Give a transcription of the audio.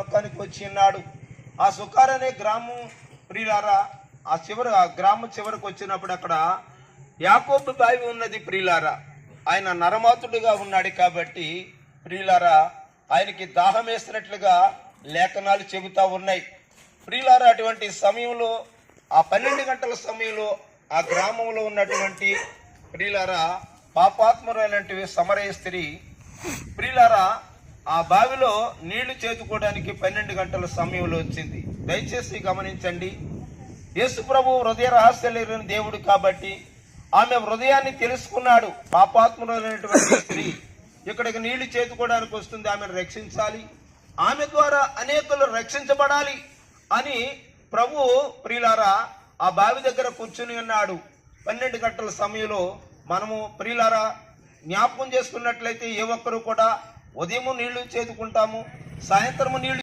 నొక్కానికి వచ్చి ఉన్నాడు. ఆ సుకార్ అనే గ్రామం ప్రియులారా, ఆ గ్రామం చివరికి వచ్చినప్పుడు అక్కడ యాకోబు బావి ఉన్నది ప్రియులారా. ఆయన నరమాతుడిగా ఉన్నాడు కాబట్టి ప్రియులారా, ఆయనకి దాహం వేసినట్లుగా లేఖనాలు చెబుతా ఉన్నాయి ప్రియులారా. అటువంటి సమయంలో ఆ 12 గంటల సమయంలో ఆ గ్రామంలో ఉన్నటువంటి ప్రియులారా పాపాత్మురైనటువంటి సమరయ స్త్రీ ప్రియులారా ఆ బావిలో నీళ్లు చేతుకోవడానికి 12 గంటల సమయంలో వచ్చింది. దయచేసి గమనించండి, యేసు ప్రభు హృదయ రహస్యాలు దేవుడు కాబట్టి ఆమె హృదయాన్ని తెలుసుకున్నాడు. పాపాత్మురైనటువంటి స్త్రీ ఇక్కడికి నీళ్లు చేతుకోవడానికి వస్తుంది, ఆమెను రక్షించాలి, ఆమె ద్వారా అనేకులు రక్షించబడాలి అని ప్రభు ప్రియులారా ఆ బావి దగ్గర కూర్చుని ఉన్నాడు. 12 గంటల సమయంలో మనము ప్రియులారా జ్ఞాపకం చేసుకున్నట్లయితే ఏ ఒక్కరు కూడా ఉదయం నీళ్లు చేతుకుంటాము, సాయంత్రం నీళ్లు